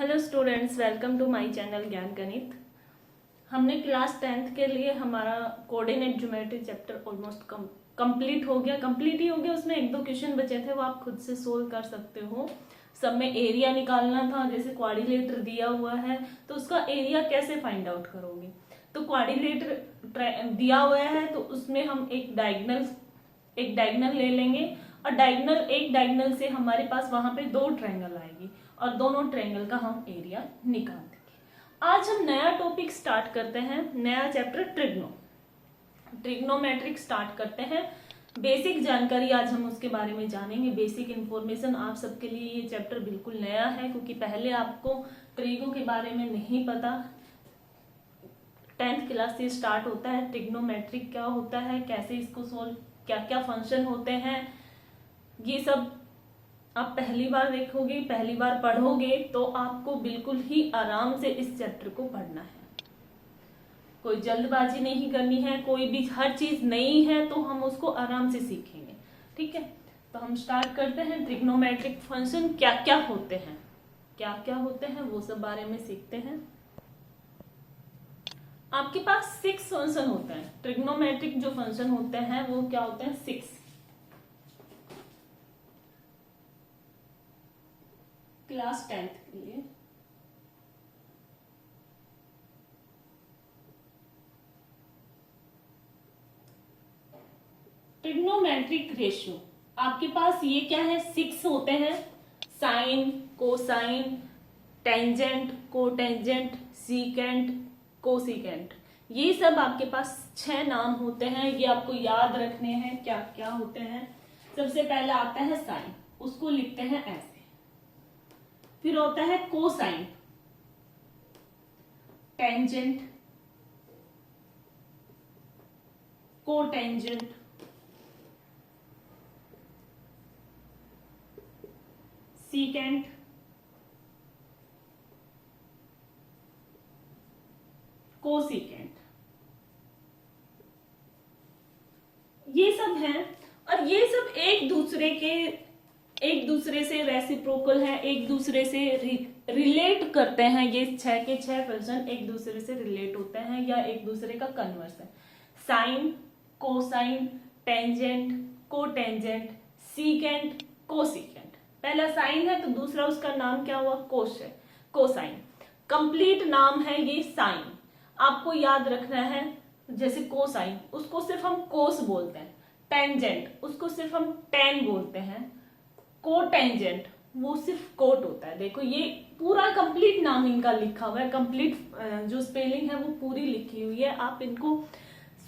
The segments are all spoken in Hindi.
Hello students, welcome to my channel Gyan Ganit. हमने क्लास 10th के लिए हमारा coordinate geometry chapter almost complete हो गया। उसमें एक दो क्वेश्चन बचे थे, वो आप खुद से सोल्व कर सकते हो। सब में एरिया निकालना था, जैसे क्वाड्रिलेटर दिया हुआ है तो उसका एरिया कैसे फाइंड आउट करोगे। तो क्वाड्रिलेटर दिया हुआ है तो उसमें हम एक डायगोनल ले लेंगे और एक डायगोनल से हमारे पास वहां पे दो ट्रायंगल आएगी और दोनों ट्रायंगल का हम एरिया निकाल देंगे। आज हम नया टॉपिक स्टार्ट करते हैं, नया चैप्टर ट्रिग्नोमेट्रिक स्टार्ट करते हैं। बेसिक जानकारी आज हम उसके बारे में जानेंगे। बेसिक इंफॉर्मेशन आप सबके लिए ये चैप्टर बिल्कुल नया है, क्योंकि पहले आपको ट्रिगो के बारे में नहीं पता। 10th क्लास से स्टार्ट होता है ट्रिग्नोमेट्रिक क्या होता है, कैसे इसको सोल्व, क्या क्या फंक्शन होते हैं, ये सब आप पहली बार देखोगे, पहली बार पढ़ोगे तो आपको बिल्कुल ही आराम से इस चैप्टर को पढ़ना है। कोई जल्दबाजी नहीं करनी है, कोई भी हर चीज नई है तो हम उसको आराम से सीखेंगे। ठीक है, तो हम स्टार्ट करते हैं। ट्रिग्नोमेट्रिक फंक्शन क्या क्या होते हैं वो सब बारे में सीखते हैं। आपके पास 6 फंक्शन होते हैं। ट्रिग्नोमेट्रिक जो फंक्शन होते हैं वो क्या होते हैं, 6। क्लास 10th के लिए ट्रिग्नोमेट्रिक रेशियो आपके पास ये क्या है, 6 होते हैं। Sine, cosine, tangent, cotangent, secant, cosecant, ये सब आपके पास 6 नाम होते हैं। ये आपको याद रखने हैं क्या क्या होते हैं। सबसे पहला आता है साइन, उसको लिखते हैं ऐसे। फिर होता है cosine, tangent, cotangent, secant, cosecant, ये सब हैं। और ये सब एक दूसरे से रेसिप्रोकल है, एक दूसरे से रिलेट करते हैं। ये 6 के 6 फंक्शन एक दूसरे से रिलेट होते हैं या एक दूसरे का कन्वर्स है। Sine, cosine, tangent, cotangent, secant, cosecant. पहला साइन है तो दूसरा उसका नाम क्या हुआ, कोस है, कोसाइन। कंप्लीट नाम है ये साइन, आपको याद रखना है। जैसे कोसाइन, उसको सिर्फ हम कोस बोलते हैं। टेंजेंट, उसको सिर्फ हम टेन बोलते हैं। कोटेंजेंट, वो सिर्फ कोट होता है। देखो ये पूरा कंप्लीट नाम इनका लिखा हुआ है, कंप्लीट जो स्पेलिंग है वो पूरी लिखी हुई है। आप इनको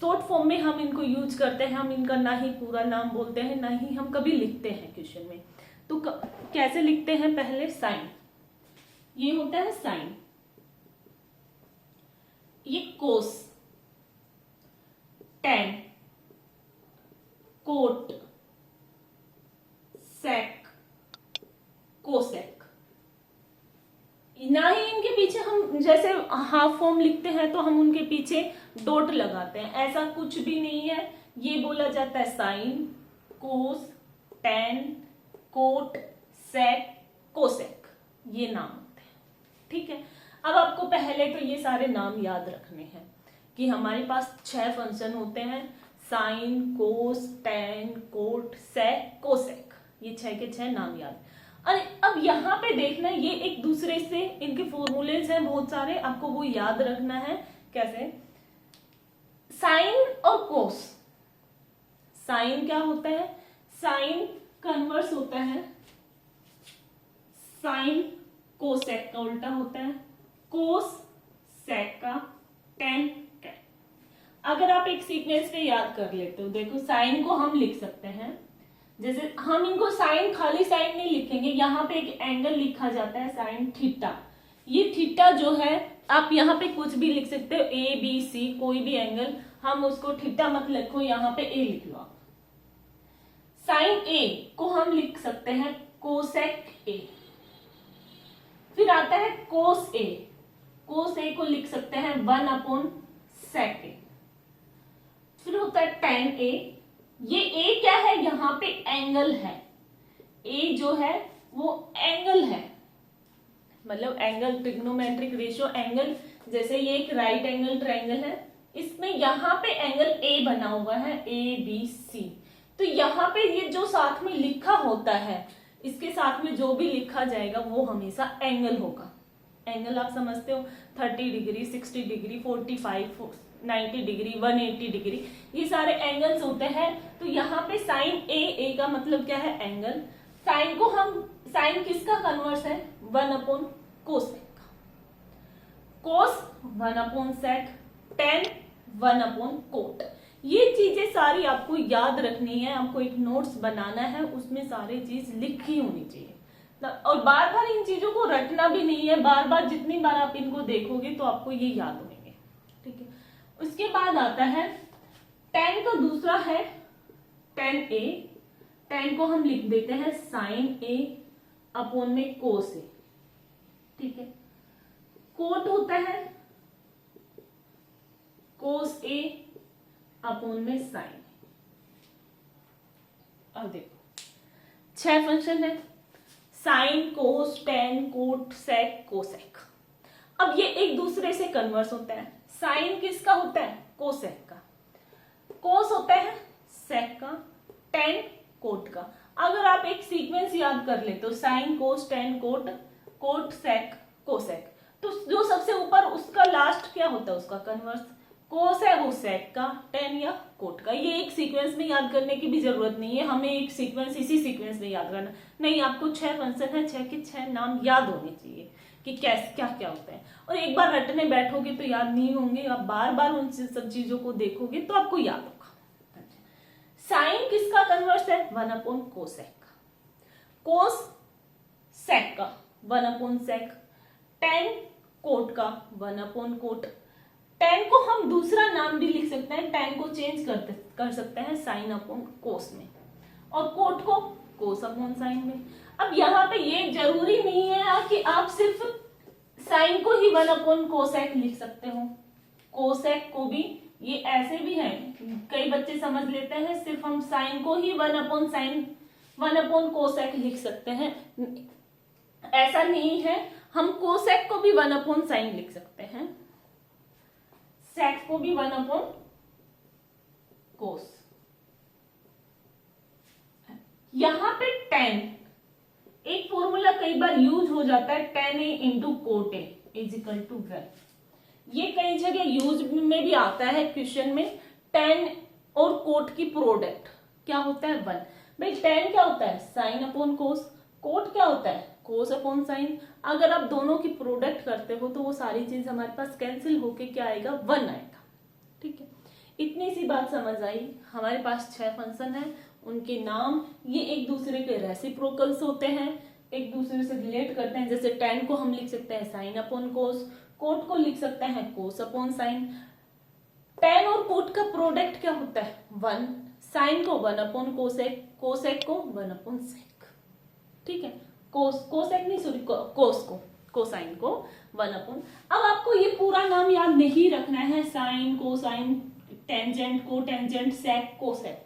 शॉर्ट फॉर्म में हम इनको यूज करते हैं। हम इनका ना ही पूरा नाम बोलते हैं, ना ही हम कभी लिखते हैं क्वेश्चन में। तो कैसे लिखते हैं, पहले साइन, ये होता है साइन। ये कोस, टेन, कोट, सेक, कोसेक। ना ही इनके पीछे हम जैसे हाफ फॉर्म लिखते हैं तो हम उनके पीछे डॉट लगाते हैं, ऐसा कुछ भी नहीं है। ये बोला जाता है साइन, कोस, टेन, कोट, सेक, कोसेक, ये नाम होते हैं। ठीक है, अब आपको पहले तो ये सारे नाम याद रखने हैं कि हमारे पास 6 फंक्शन होते हैं। साइन, कोस, टेन, कोट, सेक, कोसेक, ये 6 के 6 नाम याद। और अब यहाँ पे देखना, ये एक दूसरे से इनके फॉर्मूलेज हैं बहुत सारे, आपको वो याद रखना है। कैसे, साइन और कोस। साइन क्या होता है, साइन कन्वर्स होता है, साइन कोसेक का उल्टा होता है, कोस सेक का टेन टेन। अगर आप एक सीक्वेंस में याद कर लेते हो, देखो साइन को हम लिख सकते हैं, जैसे हम इनको साइन, खाली साइन नहीं लिखेंगे, यहाँ पे एक एंगल लिखा जाता है साइन थीटा। ये थीटा जो है आप यहाँ पे कुछ भी लिख सकते हो, ए बी सी, कोई भी एंगल, हम उसको थीटा मत लिखो, यहाँ पे ए लिख लो आप। साइन ए को हम लिख सकते हैं कोसेक ए। फिर आता है कोस ए, कोस ए को लिख सकते हैं 1/sec ए। फिर होता है टेन ए, ये ए क्या है, यहाँ पे एंगल है, ए जो है वो एंगल है, मतलब एंगल, ट्रिग्नोमेट्रिक रेशियो एंगल, जैसे ये एक राइट एंगल ट्रायंगल है, इसमें यहाँ पे एंगल ए बना हुआ है, ABC। तो यहाँ पे ये जो साथ में लिखा होता है, इसके साथ में जो भी लिखा जाएगा वो हमेशा एंगल होगा। एंगल आप समझते हो, 30 डिग्री, 60 डिग्री, 45, 90 डिग्री, 180 डिग्री, ये सारे एंगल्स होते हैं। तो यहाँ पे साइन ए का मतलब क्या है? एंगल। साइन को हम, साइन किसका कन्वर्स है? 1 कोसेक का। कोस 1 सेक, टेन 1 कोट। ये चीजें सारी आपको याद रखनी है, आपको एक नोट्स बनाना है, उसमें सारी चीज लिखी होनी चाहिए। और बार बार इन चीजों को रटना भी नहीं है, बार बार जितनी बार आप इनको देखोगे तो आपको ये याद होंगे। ठीक है, उसके बाद आता है टेन का दूसरा है टेन ए। टेन को हम लिख देते हैं साइन ए अपॉन में कोस ए। ठीक है, कोट होता है कोस ए अपॉन में साइन। अब देखो 6 फंक्शन है, साइन, कोस, टेन, कोट, सेक, कोसेक। अब ये एक दूसरे से कन्वर्स होता है। साइन किसका होता है? कोसेक का। कोस होता है सेक का, टेन कोट का। अगर आप एक सीक्वेंस याद कर ले तो साइन, कोस, टेन, कोट, कोट, सेक, कोसेक, तो जो सबसे ऊपर उसका लास्ट क्या होता है? उसका कन्वर्स। कोस है वो सेक का, टेन या कोट का। ये एक सीक्वेंस में याद करने की भी जरूरत नहीं है, हमें एक सीक्वेंस इसी सीक्वेंस में याद करना नहीं। आपको 6 फंक्शन है, 6 के 6 नाम याद होने चाहिए कि कैसे क्या क्या होता है। और एक बार रटने बैठोगे तो याद नहीं होंगे, आप बार बार उन सब चीजों को देखोगे तो आपको याद होगा। साइन किसका कन्वर्स है? 1 कोसेक का। कोस सेक का 1 सेक, टेन कोट का 1 कोट। टेन को हम दूसरा नाम भी लिख सकते हैं, टेन को चेंज कर सकते हैं साइन अपॉन कोस में, और कोट को कोस अपॉन साइन में। अब यहाँ पे ये जरूरी नहीं है कि आप सिर्फ साइन को ही 1 कोसेक लिख सकते हो, कोसेक को भी, ये ऐसे भी है। कई बच्चे समझ लेते हैं सिर्फ हम साइन को ही 1 कोसेक लिख सकते हैं, ऐसा नहीं है। हम कोसेक को भी 1 साइन लिख सकते हैं, सेक को भी 1 कोस। यहां पे टेन, एक फॉर्मूला कई बार यूज हो जाता है, tan A into cot A is equal to 1। ये कई जगह यूज में भी आता है क्वेश्चन में। टेन और कोट की प्रोडक्ट क्या होता है? 1। भाई टेन क्या होता है? साइन अपॉन कोस। कोट क्या होता है? कोस अपॉन साइन। अगर आप दोनों की प्रोडक्ट करते हो तो वो सारी चीज हमारे पास कैंसिल होके क्या आएगा? 1 आएगा। ठीक है, इतनी सी बात समझ आई। हमारे पास 6 फंक्शन है, उनके नाम, ये एक दूसरे के रेसिप्रोकल्स होते हैं, एक दूसरे से रिलेट करते हैं। जैसे टेन को हम लिख सकते हैं साइन अपॉन कोस, कोट को लिख सकते हैं कोस अपॉन साइन। टेन और कोट का प्रोडक्ट क्या होता है? 1। साइन को 1 कोसेक, कोसेक को 1 सेक। ठीक है, कोसेक नहीं, सॉरी, कोस को, कोसाइन को 1। अब आपको ये पूरा नाम याद नहीं रखना है, साइन, कोसाइन, टेंजेंट, कोटेंजेंट, सेक, कोसेक,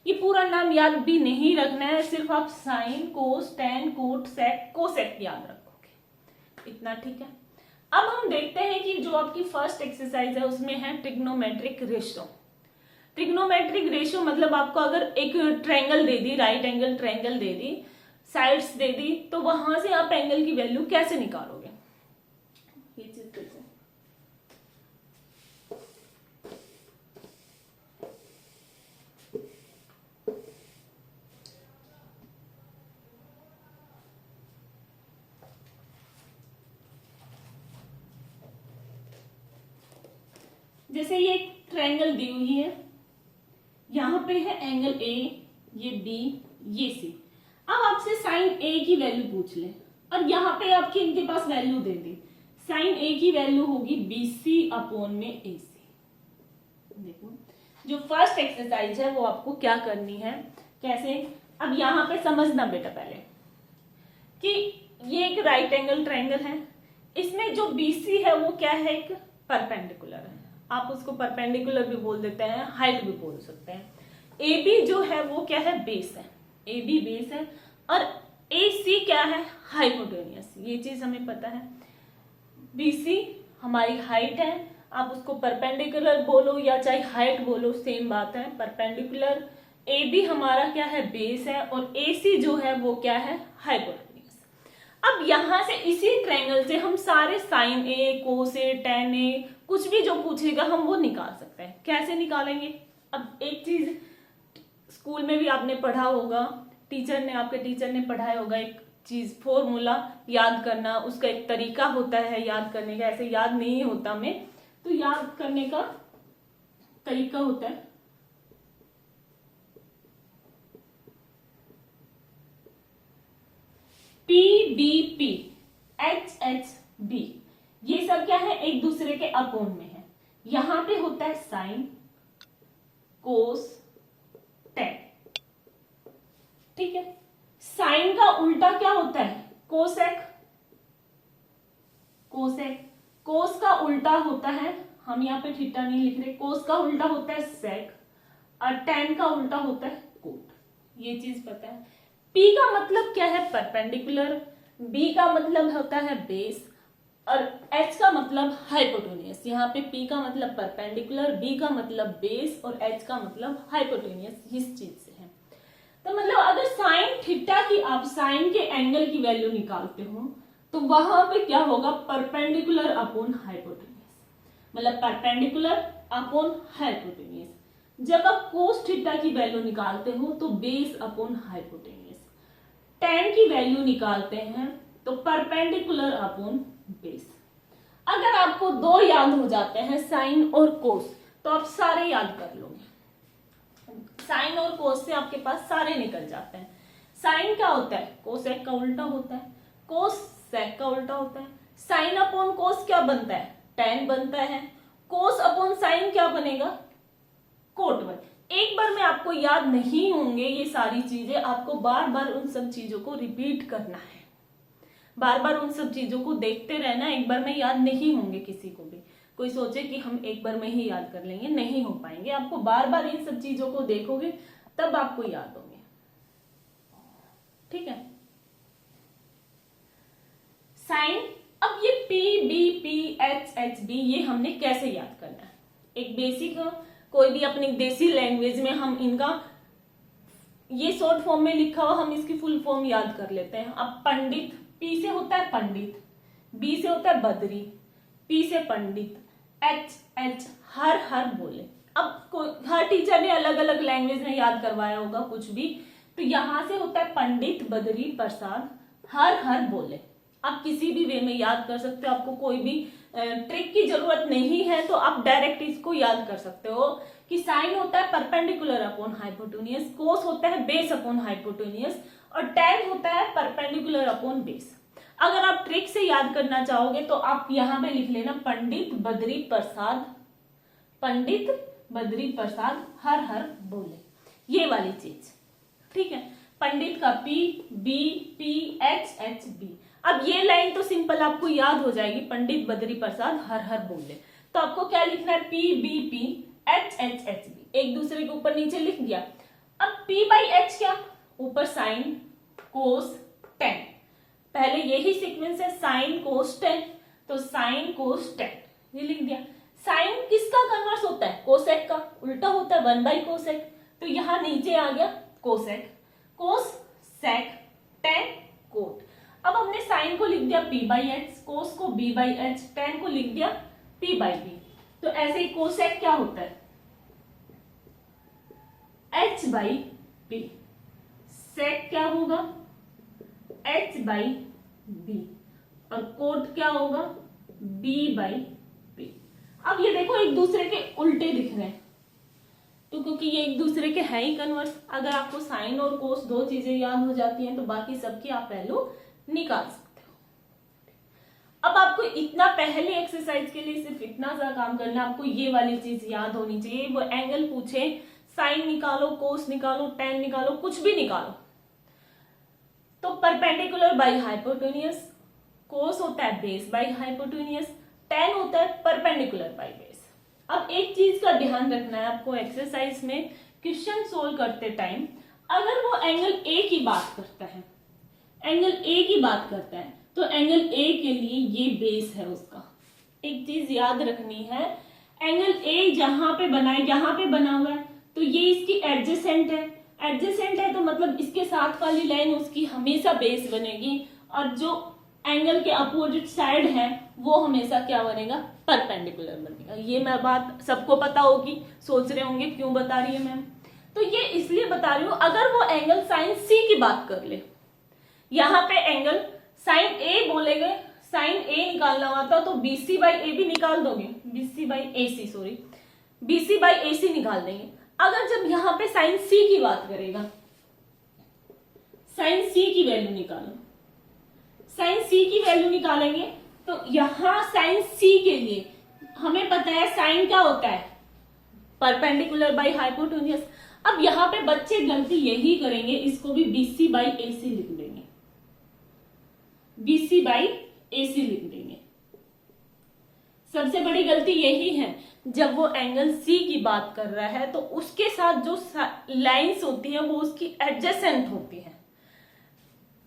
ये पूरा नाम याद भी नहीं रखना है। सिर्फ आप साइन, कोस, टेन, कोट, सेक, कोसेक याद रखोगे, इतना। ठीक है, अब हम देखते हैं कि जो आपकी फर्स्ट एक्सरसाइज है उसमें है ट्रिग्नोमेट्रिक रेशियो। ट्रिग्नोमेट्रिक रेशियो मतलब आपको अगर एक ट्रायंगल दे दी, राइट एंगल ट्रायंगल दे दी, साइड्स दे दी, तो वहां से आप एंगल की वैल्यू कैसे निकालोगे? ये चीज देखो, जैसे ये एक ट्रायंगल दी हुई है, यहां पे है एंगल ए, ये बी, ये सी। अब आपसे साइन ए की वैल्यू पूछ ले, और यहाँ पे आपकी इनके पास वैल्यू दे दी। साइन ए की वैल्यू होगी BC अपॉन में AC। देखो, जो फर्स्ट एक्सरसाइज है वो आपको क्या करनी है, कैसे? अब यहाँ पे समझना बेटा पहले कि ये एक राइट एंगल ट्रायंगल है, इसमें जो BC है वो क्या है? एक परपेंडिकुलर है, आप उसको परपेंडिकुलर भी बोल देते हैं, हाइट भी बोल सकते हैं। AB जो है वो क्या है? बेस है, AB बेस है, और AC क्या है, हाइपोटेनियस, ये चीज हमें पता है। BC हमारी हाइट है, आप उसको परपेंडिकुलर बोलो या चाहे हाइट बोलो सेम बात है, परपेंडिकुलर। AB हमारा क्या है, बेस है, और AC जो है वो क्या है, हाइपोटेनियस। अब यहां से इसी ट्रायंगल से हम सारे sine A, cos A, tan A, कुछ भी जो पूछेगा हम वो निकाल सकते हैं। कैसे निकालेंगे? अब एक चीज स्कूल में भी आपने पढ़ा होगा, आपके टीचर ने पढ़ाया होगा, एक चीज फॉर्मूला याद करना, उसका एक तरीका होता है याद करने का, ऐसे याद नहीं होता हमें, तो याद करने का तरीका होता है PBP, HHB, ये सब क्या है, एक दूसरे के अपोन में है। यहां पे होता है साइन, कोस, टेन, ठीक है। साइन का उल्टा क्या होता है, कोसेक, कोसेक। कोस का उल्टा होता है, हम यहाँ पे थीटा नहीं लिख रहे, कोस का उल्टा होता है सेक, और टेन का उल्टा होता है कोट, ये चीज पता है। P का मतलब क्या है, परपेंडिकुलर, B का मतलब होता है बेस, और H का मतलब हाइपोटेनियस। यहाँ पे P का मतलब परपेंडिकुलर, B का मतलब बेस, और H का मतलब हाइपोटेनियस, इस चीज से है। तो मतलब अगर साइन थीटा की आप साइन के एंगल की वैल्यू निकालते हो तो वहां पे क्या होगा, परपेंडिकुलर अपॉन हाइपोटेनियस, मतलब परपेंडिकुलर अपॉन हाइपोटेनियस। जब आप कोस थीटा की वैल्यू निकालते हो तो बेस अपॉन हाइपोटेनियस, टेन की वैल्यू निकालते हैं तो परपेंडिकुलर अपॉन बेस। अगर आपको दो याद हो जाते हैं, साइन और कोस, तो आप सारे याद कर लोगे। साइन और कोस से आपके पास सारे निकल जाते हैं। साइन क्या होता है, कोसेक का उल्टा होता है, कोस सेक का उल्टा होता है। साइन अपॉन कोस क्या बनता है, टेन बनता है। कोस अपॉन साइन क्या बनेगा, कोट बन। एक बार में आपको याद नहीं होंगे ये सारी चीजें, आपको बार बार उन सब चीजों को रिपीट करना है, बार बार उन सब चीजों को देखते रहना। एक बार में याद नहीं होंगे किसी को भी, कोई सोचे कि हम एक बार में ही याद कर लेंगे, नहीं हो पाएंगे। आपको बार बार इन सब चीजों को देखोगे तब आपको याद होंगे, ठीक है। साइन, अब ये P, B, P, H, H, B ये हमने कैसे याद करना है, एक बेसिक, कोई भी अपनी देसी लैंग्वेज में हम इनका ये शॉर्ट फॉर्म में लिखा हुआ, हम इसकी फुल फॉर्म याद कर लेते हैं। अब पंडित, P से होता है पंडित, B से होता है बदरी, P से पंडित, H हर हर बोले। अब हर टीचर ने अलग अलग लैंग्वेज में याद करवाया होगा कुछ भी, तो यहां से होता है पंडित, बदरी, प्रसाद, हर हर बोले। आप किसी भी वे में याद कर सकते हो, आपको कोई भी ट्रिक की जरूरत नहीं है, तो आप डायरेक्ट इसको याद कर सकते हो कि साइन होता है परपेंडिकुलर अपॉन हाइपोटेनियस, कोस होता है बेस अपॉन हाइपोटेनियस, और टेन होता है परपेंडिकुलर अपॉन बेस। अगर आप ट्रिक से याद करना चाहोगे तो आप यहां पे लिख लेना पंडित बद्री प्रसाद, पंडित बद्री प्रसाद हर हर बोले, ये वाली चीज, ठीक है। पंडित का P, B, P, H, H, B। अब ये लाइन तो सिंपल आपको याद हो जाएगी, पंडित बद्री प्रसाद हर हर बोले। तो आपको क्या लिखना है, P, B, P, H, H, H, B, एक दूसरे के ऊपर नीचे लिख दिया। अब P by H क्या, ऊपर साइन, कोस, टेन, पहले यही सीक्वेंस है, साइन कोस टेन, तो साइन कोस टेन ये लिख दिया। साइन किसका कन्वर्स होता है, कोसेक का, उल्टा होता है 1 बाई कोसेक, तो यहां नीचे आ गया कोसेक, कोस सेक, टेन कोट। अब हमने साइन को लिख दिया P बाई एच, कोस को B बाई एच, टेन को लिख दिया P बाई B। तो ऐसे ही कोसेक क्या होता है, H बाई P, सेक क्या होगा, H बाई B, और कोट क्या होगा, B बाई P। अब ये देखो एक दूसरे के उल्टे दिख रहे हैं, तो क्योंकि ये एक दूसरे के है ही कन्वर्स। अगर आपको साइन और कोस दो चीजें याद हो जाती हैं तो बाकी सबकी आप वैल्यू निकाल सकते हो। अब आपको इतना पहले एक्सरसाइज के लिए सिर्फ इतना सा काम करना, आपको ये वाली चीज याद होनी चाहिए। वो एंगल पूछे, साइन निकालो, कोस निकालो, टेन निकालो, कुछ भी निकालो, तो परपेंडिकुलर बाई हाइपोटेनियस, कोस होता है बेस बाई हाइपोटेनियस, टेन होता है परपेंडिकुलर बाई बेस। अब एक चीज का ध्यान रखना है आपको एक्सरसाइज में, क्वेश्चन सोल्व करते टाइम, अगर वो एंगल ए की बात करता है एंगल ए की बात करता है तो एंगल ए के लिए ये बेस है उसका। एक चीज याद रखनी है, एंगल ए जहां पे बना है, यहां पे बना हुआ है तो ये इसकी एडजेसेंट है। एडजेसेंट है तो मतलब इसके साथ वाली लाइन उसकी हमेशा बेस बनेगी, और जो एंगल के अपोजिट साइड है वो हमेशा क्या बनेगा, परपेंडिकुलर बनेगा। ये मैं बात सबको पता होगी, सोच रहे होंगे क्यों बता रही है मैम। तो ये इसलिए बता रही हूं, अगर वो एंगल साइन सी की बात कर ले, यहाँ पे एंगल साइन ए बोलेगे, साइन ए निकालना हुआ था तो बीसी बाई ए भी निकाल दोगे, BC by A C, sorry BC by A C निकाल देंगे। अगर जब यहाँ पे साइन सी की बात करेगा, साइन सी की वैल्यू निकालो, साइन सी की वैल्यू निकालेंगे तो यहां साइन सी के लिए हमें पता है साइन क्या होता है, परपेंडिकुलर बाई हाइपोटेन्यूज। अब यहाँ पे बच्चे गलती यही करेंगे, इसको भी बीसी बाई ए सी लिख देंगे, बीसी बाई ए सी लिख देंगे। सबसे बड़ी गलती यही है, जब वो एंगल सी की बात कर रहा है तो उसके साथ जो लाइंस होती हैं वो उसकी एडजेसेंट होती है।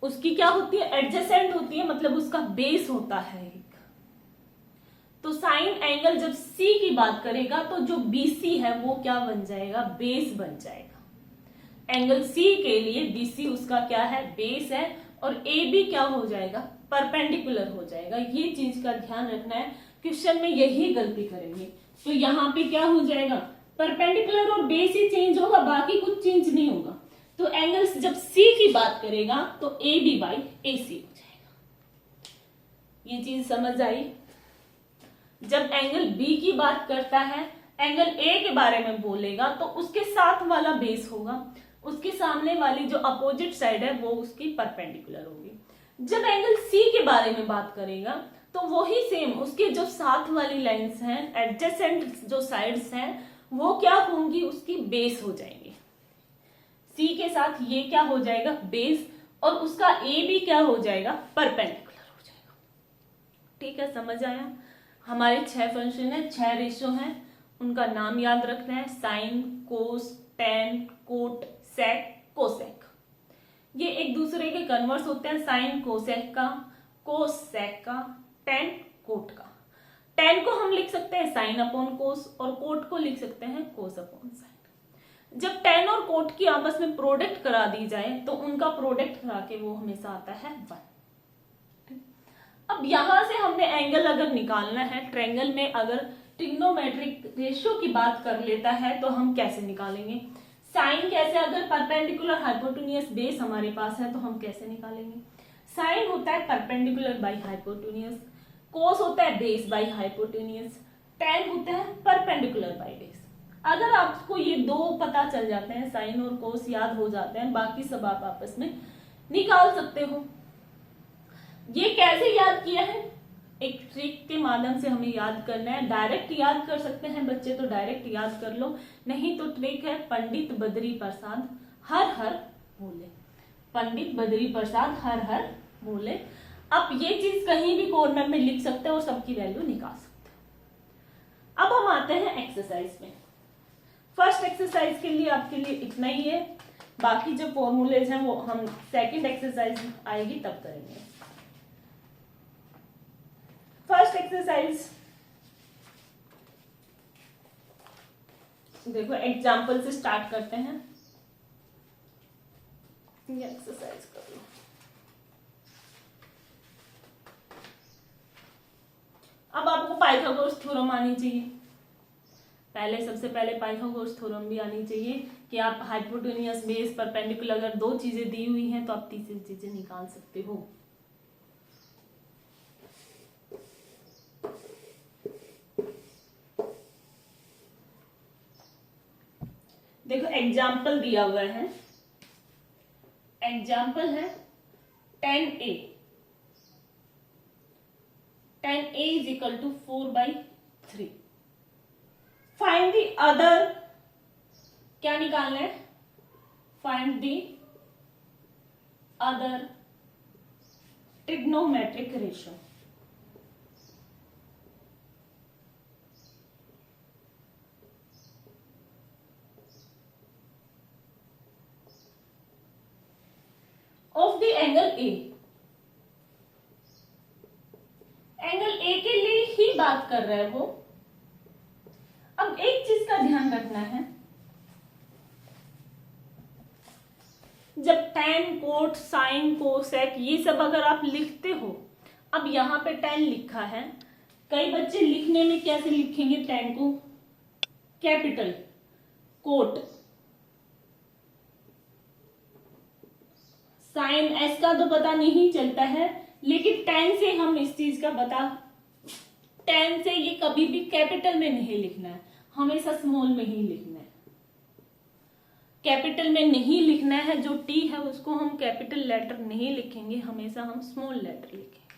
उसकी क्या होती है, एडजेसेंट होती है, मतलब उसका बेस होता है एक। तो साइन एंगल जब सी की बात करेगा तो जो बीसी है वो क्या बन जाएगा, बेस बन जाएगा। एंगल सी के लिए बीसी उसका क्या है, बेस है, और ए भी क्या हो जाएगा, परपेंडिकुलर हो जाएगा। ये चीज का ध्यान रखना है, क्वेश्चन में यही गलती करेंगे। तो यहाँ पे क्या हो जाएगा, परपेंडिकुलर और बेस ही चेंज होगा, बाकी कुछ चेंज नहीं होगा। तो एंगल जब सी की बात करेगा तो ए बी बाई ए सी हो जाएगा। ये चीज समझ आई। जब एंगल बी की बात करता है, एंगल ए के बारे में बोलेगा तो उसके साथ वाला बेस होगा, उसके सामने वाली जो अपोजिट साइड है वो उसकी परपेंडिकुलर होगी। जब एंगल सी के बारे में बात करेगा तो वही सेम, उसके जो साथ वाली लाइंस हैं, एडजेसेंट जो साइड्स हैं, वो क्या होंगी, उसकी बेस हो जाएंगी। सी के साथ ये क्या हो जाएगा, बेस, और उसका ए भी क्या हो जाएगा, परपेंडिकुलर हो जाएगा। ठीक है, समझ आया। हमारे 6 फंक्शन है, 6 रेशो हैं, उनका नाम याद रखना है, साइन, कोस, टेन, कोट, सेक, कोसेक। ये एक दूसरे के कन्वर्स होते हैं, साइन कोसेक का, कोस सेक का, टेन कोट का। टेन को हम लिख सकते हैं साइन अपॉन कोस, और कोट को लिख सकते हैं कोस अपॉन साइन। जब टेन और कोट की आपस में प्रोडक्ट करा दी जाए तो उनका प्रोडक्ट करा के वो हमेशा आता है 1। अब यहां से हमने एंगल अगर निकालना है, ट्रायंगल में अगर ट्रिग्नोमेट्रिक रेशियो की बात कर लेता है तो हम कैसे निकालेंगे, साइन कैसे, अगर परपेंडिकुलर हाइपोटेन्यूज बेस हमारे पास है तो हम कैसे निकालेंगे। साइन होता है परपेंडिकुलर बाई हाइपोटेन्यूज, कोस होता है बेस बाई हाइपोटेन्यूज, टेन होता है परपेंडिकुलर बाई बेस। अगर आपको ये दो पता चल जाते हैं, साइन और कोस याद हो जाते हैं, बाकी सब आप आपस में निकाल सकते हो। ये कैसे याद किया है, एक ट्रिक के माध्यम से हमें याद करना है। डायरेक्ट याद कर सकते हैं बच्चे तो डायरेक्ट याद कर लो, नहीं तो ट्रिक है पंडित बद्री प्रसाद हर हर बोले, पंडित बद्री प्रसाद हर हर बोले। आप ये चीज कहीं भी कॉर्नर में लिख सकते हो और सबकी वैल्यू निकाल सकते हो। अब हम आते हैं एक्सरसाइज में। फर्स्ट एक्सरसाइज के लिए आपके लिए इतना ही है, बाकी जो फॉर्मूलेज हैं वो हम सेकंड एक्सरसाइज आएगी तब करेंगे। फर्स्ट एक्सरसाइज देखो, एग्जाम्पल से स्टार्ट करते हैं। ये एक्सरसाइज कर लो। अब आपको पाइथागोरस थ्योरम आनी चाहिए, सबसे पहले पाइथागोरस थ्योरम भी आनी चाहिए कि आप हाइपोटेन्यूज बेस परपेंडिकुलर, अगर दो चीजें दी हुई हैं तो आप तीसरी चीजें निकाल सकते हो। देखो एग्जाम्पल दिया हुआ है, एग्जाम्पल है 10a, 10a is equal to 4/3। Find the other, क्या निकालना है, find the other trigonometric ratio. Of the angle A, angle A के लिए ही बात कर रहा है वो। अब एक चीज का ध्यान रखना है, जब tan, कोट, साइन, कोसेक ये सब अगर आप लिखते हो, अब यहाँ पे tan लिखा है, कई बच्चे लिखने में कैसे लिखेंगे tan को, कैपिटल, कोट, साइन एस का तो पता नहीं चलता है, लेकिन tan से हम इस चीज का पता, tan से ये कभी भी कैपिटल में नहीं लिखना है, हमेशा स्मॉल में ही लिखना है, कैपिटल में नहीं लिखना है। जो टी है उसको हम कैपिटल लेटर नहीं लिखेंगे, हमेशा हम स्मॉल लेटर लिखेंगे,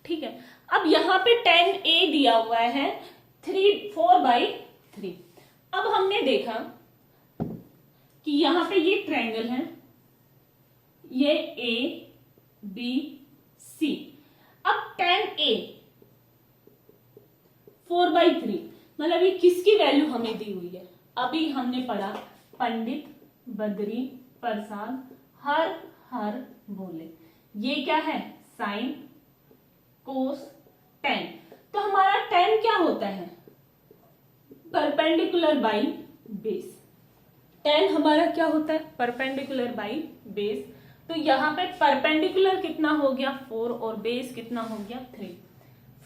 ठीक है। अब यहाँ पे tan a दिया हुआ है 4/3। अब हमने देखा कि यहाँ पे ये ट्रायंगल है, ये A B C। अब tan a 4/3 मतलब ये किसकी वैल्यू हमें दी हुई है, अभी हमने पढ़ा पंडित, बद्री, प्रसाद, हर बोले, ये क्या है साइन, कोस, tan। तो हमारा tan क्या होता है, परपेंडिकुलर बाई बेस। tan हमारा क्या होता है, परपेंडिकुलर बाई बेस। तो यहाँ पे परपेंडिकुलर कितना हो गया 4 और बेस कितना हो गया 3।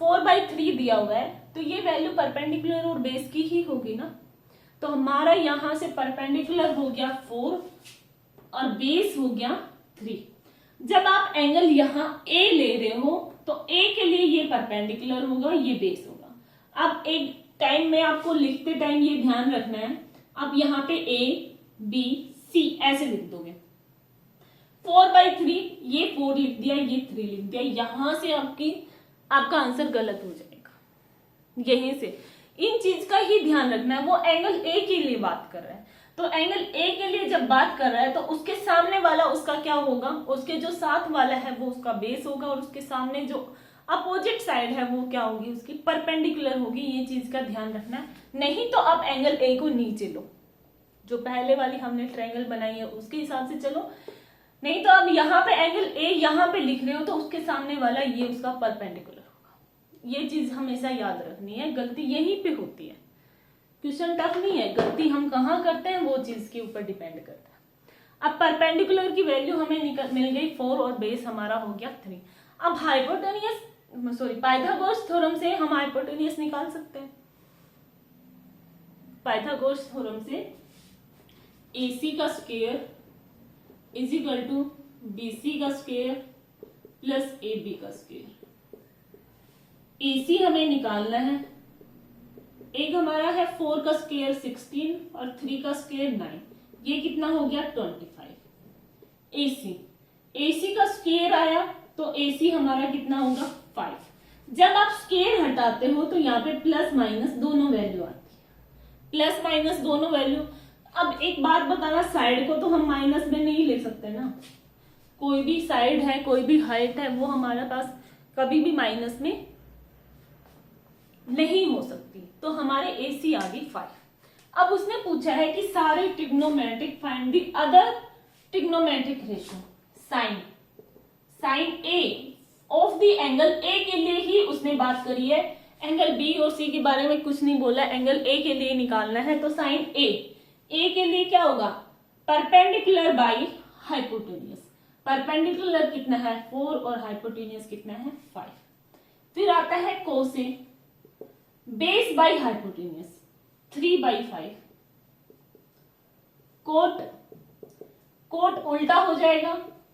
4/3 दिया हुआ है, तो ये वैल्यू परपेंडिकुलर और बेस की ही होगी ना। तो हमारा यहां से परपेंडिकुलर हो गया 4 और बेस हो गया 3। जब आप एंगल यहां A ले रहे हो तो A के लिए ये परपेंडिकुलर होगा, ये बेस होगा। अब एक टाइम में आपको लिखते टाइम ये ध्यान रखना है, आप यहाँ पे A B C ऐसे लिख दोगे। 4/3 ये 4 लिख दिया, ये 3 लिख दिया, यहां से आपका आंसर गलत हो जाएगा। यहीं से इन चीज का ही ध्यान रखना है। वो एंगल ए के लिए बात कर रहा है, तो एंगल ए के लिए जब बात कर रहा है तो उसके सामने वाला उसका क्या होगा, उसके जो साथ वाला है वो उसका बेस होगा, और उसके सामने जो अपोजिट साइड है वो क्या होगी, उसकी परपेंडिकुलर होगी। ये चीज का ध्यान रखना है। नहीं तो आप एंगल ए को नीचे लो, जो पहले वाली हमने ट्रायंगल बनाई है उसके हिसाब से चलो। नहीं तो अब यहाँ पे एंगल ए यहाँ पे लिख रहे हो तो उसके सामने वाला ये उसका परपेंडिकुलर होगा। ये चीज हमेशा याद रखनी है, गलती यहीं पे होती है। क्वेश्चन टफ नहीं है, गलती हम कहाँ करते हैं वो चीज के ऊपर डिपेंड करता है। अब परपेंडिकुलर की वैल्यू हमें मिल गई 4 और बेस हमारा हो गया 3। अब पाइथागोरस थ्योरम से हम हाइपोटेनियस निकाल सकते हैं। पाइथागोरस थ्योरम से AC का square is equal to BC का स्क्वायर प्लस AB का स्क्वायर। AC हमें निकालना है, एक हमारा है 4 का स्क्वायर 16 और 3 का स्क्वायर 9, ये कितना हो गया 25। AC का स्क्वायर आया तो AC हमारा कितना होगा 5। जब आप स्क्वायर हटाते हो तो यहाँ पे प्लस माइनस दोनों वैल्यू आती है, प्लस माइनस दोनों वैल्यू। अब एक बात बताना, साइड को तो हम माइनस में नहीं ले सकते ना, कोई भी साइड है कोई भी हाइट है वो हमारे पास कभी भी माइनस में नहीं हो सकती। तो हमारे AC आ गई 5। अब उसने पूछा है कि सारे trigonometric find the other trigonometric ratio sine A of the angle A के लिए ही उसने बात करी है, एंगल B और C के बारे में कुछ नहीं बोला, एंगल A के लिए निकालना है। तो साइन A के लिए क्या होगा, परपेंडिकुलर बाई हाइपोटेन्यूज। परपेंडिकुलर कितना है 4 और हाइपोटेन्यूज कितना है 5। फिर आता है कोसे, बेस बाई हाइपोटेन्यूज 3/5। कोट उल्टा हो जाएगा,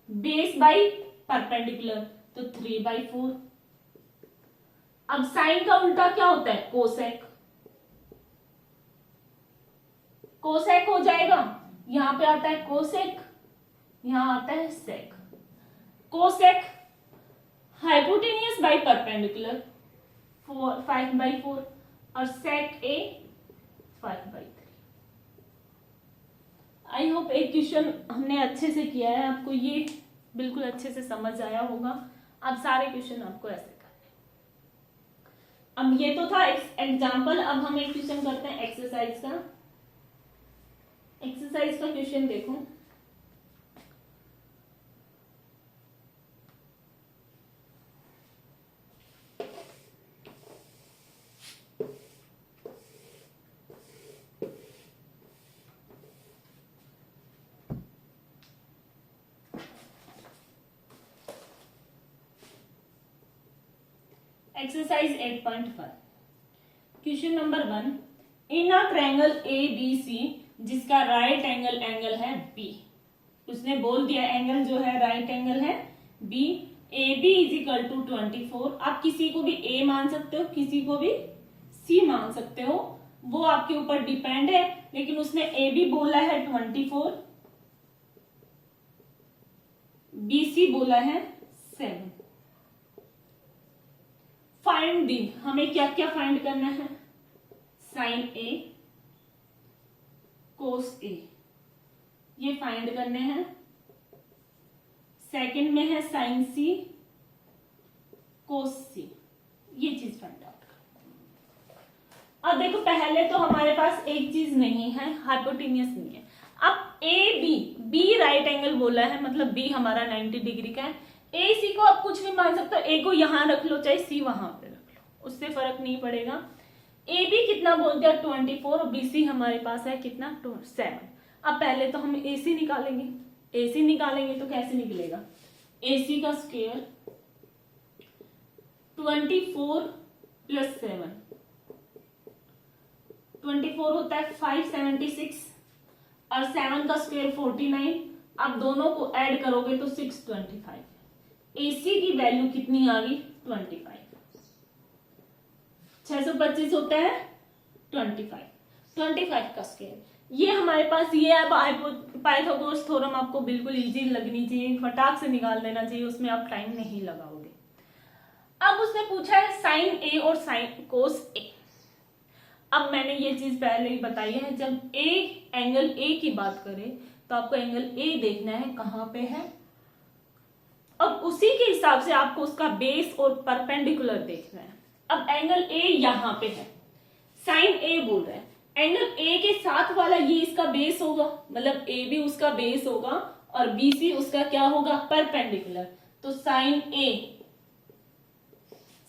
बेस बाई परपेंडिकुलर तो 3/4। अब साइन का उल्टा क्या होता है कोसेक, कोसेक हो जाएगा, यहां पे आता है कोसेक, यहां आता है सेक। कोसेक हाइपोटेन्यूज बाई परपेंडिकुलर 5/4 और सेक A 5/3। आई होप एक क्वेश्चन हमने अच्छे से किया है, आपको ये बिल्कुल अच्छे से समझ आया होगा। अब सारे क्वेश्चन आपको ऐसे करने। अब ये तो था एग्जाम्पल, अब हम एक क्वेश्चन करते हैं एक्सरसाइज का। एक्सरसाइज का क्वेश्चन देखो, exercise 8.1 question number 1, in a triangle A B C जिसका राइट एंगल है बी। उसने बोल दिया एंगल जो है राइट एंगल है B, A B is equal to 24। आप किसी को भी ए मान सकते हो, किसी को भी सी मान सकते हो, वो आपके ऊपर डिपेंड है, लेकिन उसने ए बी बोला है 24, बी सी बोला है 7। फाइंड दी, हमें क्या क्या फाइंड करना है, साइन ए कोस ए, ये फाइंड करने हैं। सेकंड में है साइन सी कोस सी, ये चीज फाइंड आउट कर। अब देखो पहले तो हमारे पास एक चीज नहीं है, हाइपोटेन्यूस नहीं है। अब A B, B right angle बोला है, मतलब बी हमारा 90 डिग्री का है। ए सी को आप कुछ भी मान सकते हो, ए को यहां रख लो चाहे सी वहां पे रख लो, उससे फर्क नहीं पड़ेगा। ए बी कितना बोल दिया 24 और बी सी हमारे पास है कितना 7। अब पहले तो हम ए सी निकालेंगे, ए सी निकालेंगे तो कैसे निकलेगा, ए सी का स्क्वायर 24 प्लस 7, 24 होता है 576 और 7 का स्क्वायर 49। आप दोनों को ऐड करोगे तो 625। एसी की वैल्यू कितनी आ गई 25। 625 होता है 25 का स्क्वायर। ये हमारे पास ये है पाइथागोरस थ्योरम, आपको बिल्कुल इजी लगनी चाहिए, फटाक से निकाल देना चाहिए, उसमें आप टाइम नहीं लगाओगे। अब उसने पूछा है साइन ए और साइन कोस ए। अब मैंने ये चीज पहले ही बताई है, जब एंगल ए की बात करें तो आपको एंगल ए देखना है कहां पे है। अब उसी के हिसाब से आपको उसका बेस और परपेंडिकुलर देखना है। अब एंगल ए यहां पे है, साइन ए बोल रहा है, एंगल ए के साथ वाला ये इसका बेस होगा, मतलब ए भी उसका बेस होगा और बी सी उसका क्या होगा परपेंडिकुलर। तो साइन ए,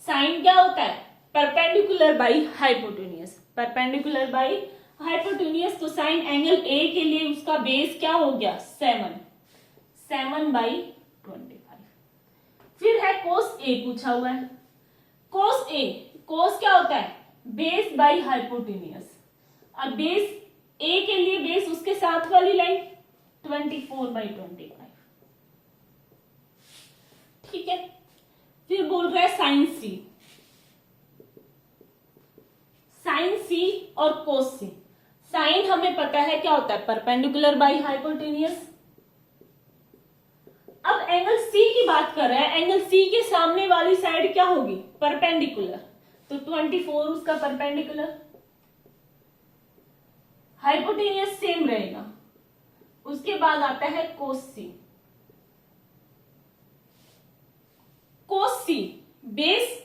साइन क्या होता है perpendicular by hypotenuse, perpendicular by hypotenuse. तो साइन एंगल ए के लिए उसका बेस क्या हो गया 7 बाई 25। फिर है कोस ए पूछा हुआ है, कोस ए, कोस क्या होता है बेस बाई हाइपोटेन्यूस, और बेस ए के लिए बेस उसके साथ वाली लाइन 24/25। ठीक है, फिर बोल रहा है साइन सी, साइन सी और कोस सी। साइन हमें पता है क्या होता है परपेंडिकुलर बाई हाइपोटेन्यूस। अब एंगल सी की बात कर रहा है, एंगल सी के सामने वाली साइड क्या होगी परपेंडिकुलर, तो 24 उसका परपेंडिकुलर, हाइपोटेन्यूस सेम रहेगा। उसके बाद आता है कोस सी, कोस सी बेस,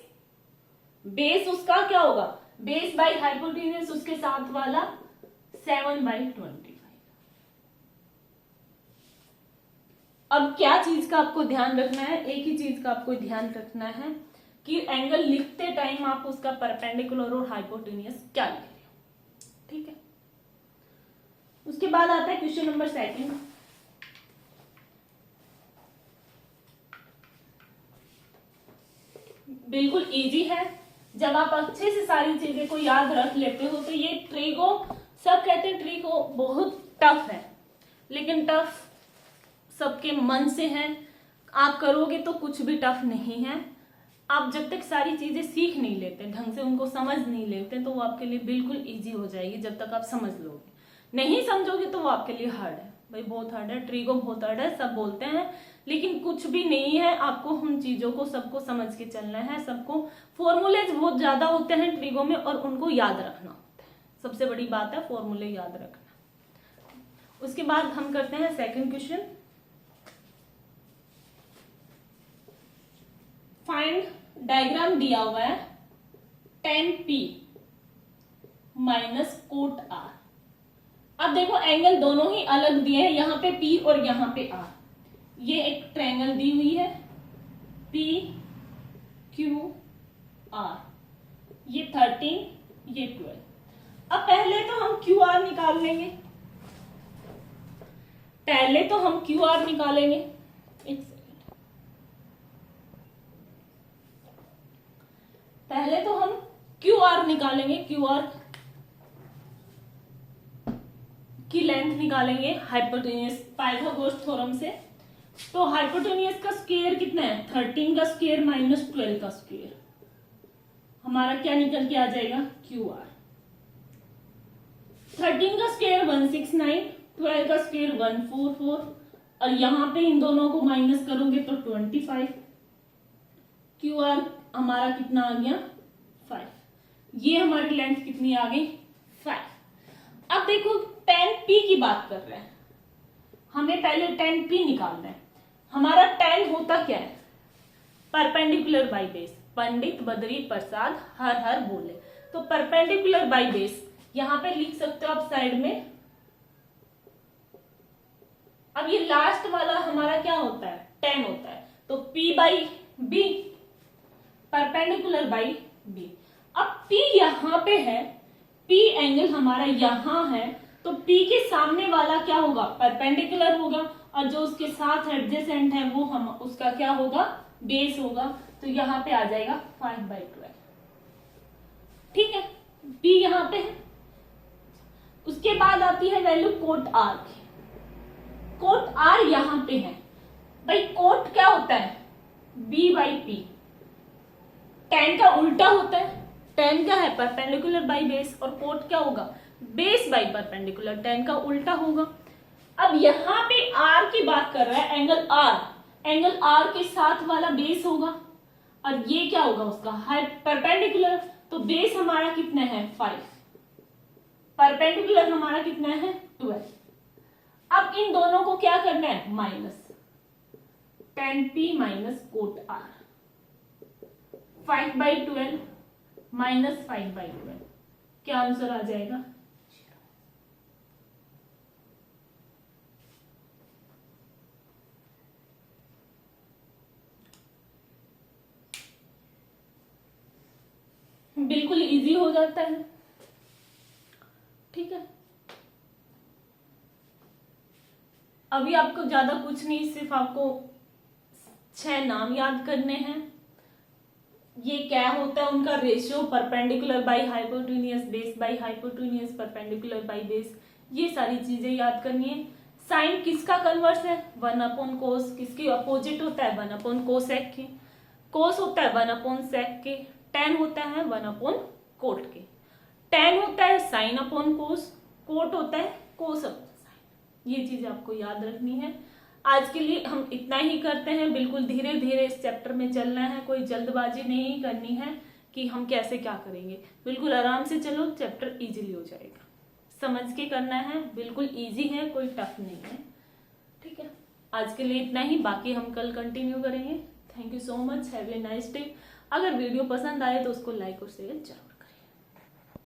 बेस उसका क्या होगा बेस बाई हाइपोटेन्यूस, उसके साथ वाला 7/25। अब क्या चीज का आपको ध्यान रखना है, एक ही चीज का आपको ध्यान रखना है कि एंगल लिखते टाइम आप उसका परपेंडिकुलर और हाइपोटेन्यूस क्या लिख रहे हो। ठीक है, उसके बाद आता है क्वेश्चन नंबर 2। बिल्कुल इजी है, जब आप अच्छे से सारी चीजें को याद रख लेते हो तो ये ट्रिगो, सब कहते हैं ट्रिगो बहुत टफ है, लेकिन टफ सबके मन से है। आप करोगे तो कुछ भी टफ नहीं है। आप जब तक सारी चीजें सीख नहीं लेते, ढंग से उनको समझ नहीं लेते, तो वो आपके लिए बिल्कुल इजी हो जाएगी जब तक आप समझ लोगे। नहीं समझोगे तो वो आपके लिए हार्ड है, भाई बहुत हार्ड है, ट्रिगो बहुत हार्ड है, सब बोलते हैं, लेकिन कुछ भी नहीं है। आपको उन चीजों को सबको समझ के चलना है, सबको फॉर्मूलेज बहुत ज्यादा होते हैं ट्रिगो में और उनको याद रखना होता है। सबसे बड़ी बात है फॉर्मूले याद रखना। उसके बाद हम करते हैं सेकंड क्वेश्चन। फाइंड, डायग्राम दिया हुआ है tan P minus cot R। अब देखो एंगल दोनों ही अलग दिए हैं, यहां पे P और यहां पे R। ये एक ट्रायंगल दी हुई है P Q R, ये 13, ये 12। अब पहले तो हम QR निकाल लेंगे, पहले तो हम QR निकालेंगे। एक सेकेंड, पहले तो हम क्यू आर निकालेंगे, क्यू आर की लेंथ निकालेंगे हाइपोटेन्यूज पाइथागोरस थ्योरम से। तो हाइपोटेन्यूज का स्क्वायर कितना है, 13 का स्क्वायर माइनस 12 का स्क्वायर, हमारा क्या निकल के आ जाएगा, क्यू आर। 13 का स्क्वायर 169, 12 का स्क्वायर 144, और यहां पे इन दोनों को माइनस करोगे तो 25। क्यू आर हमारा कितना आ गया, 5। ये हमारी लेंथ कितनी आ गई, 5। अब देखो tan p की बात कर रहे हैं, हमें पहले tan p निकालना है। हमारा tan होता क्या है, perpendicular by base. Pandit Badri Prasad हर हर बोले, तो परपेंडिकुलर बाई बेस यहां पे लिख सकते हो आप साइड में। अब ये लास्ट वाला हमारा क्या होता है, tan होता है, तो p by b, perpendicular by b। अब p यहां पे है, p एंगल हमारा यहां है, तो p के सामने वाला क्या होगा, परपेंडिकुलर होगा, और जो उसके साथ एडजेसेंट है वो हम उसका क्या होगा, बेस होगा। तो यहां पे आ जाएगा 5/12। ठीक है, p यहां पे है। उसके बाद आती है वैल्यू कोट r की। कोट r यहां पे है भाई, कोट क्या होता है, b/p। tan का उल्टा होता है, tan क्या है, परपेंडिकुलर बाई बेस, और कोट क्या होगा, बेस बाई परपेंडिकुलर, tan का उल्टा होगा। अब यहां पे r की बात कर रहा है, एंगल r, एंगल r के साथ वाला बेस होगा, और ये क्या होगा उसका परपेंडिकुलर, तो बेस हमारा कितना है 5, परपेंडिकुलर हमारा कितना है 12। अब इन दोनों को क्या करना है, minus, tan p minus cot r, 5/12 minus 5/12, क्या आंसर आ जाएगा, बिल्कुल इजी हो जाता है। ठीक है, अभी आपको ज्यादा कुछ नहीं, सिर्फ आपको 6 नाम याद करने हैं। ये क्या होता है उनका ratio, perpendicular by hypotenuse, base by hypotenuse, perpendicular by base, ये सारी चीजें याद करनी है। साइन किसका कन्वर्स है, 1/cos, किसकी अपोजिट होता है, 1/cosec के, कोस होता है 1/sec के, tan होता है 1/cot के, tan होता है sin/cos, कोट होता है cos/sin। ये चीजें आपको याद रखनी है। आज के लिए हम इतना ही करते हैं, बिल्कुल धीरे धीरे इस चैप्टर में चलना है, कोई जल्दबाजी नहीं करनी है कि हम कैसे क्या करेंगे, बिल्कुल आराम से चलो, चैप्टर इजीली हो जाएगा। समझ के करना है, बिल्कुल इजी है, कोई टफ नहीं है। ठीक है, आज के लिए इतना ही, बाकी हम कल कंटिन्यू करेंगे। Thank you so much, have a nice day. अगर वीडियो पसंद आए तो उसको लाइक और शेयर जरूर।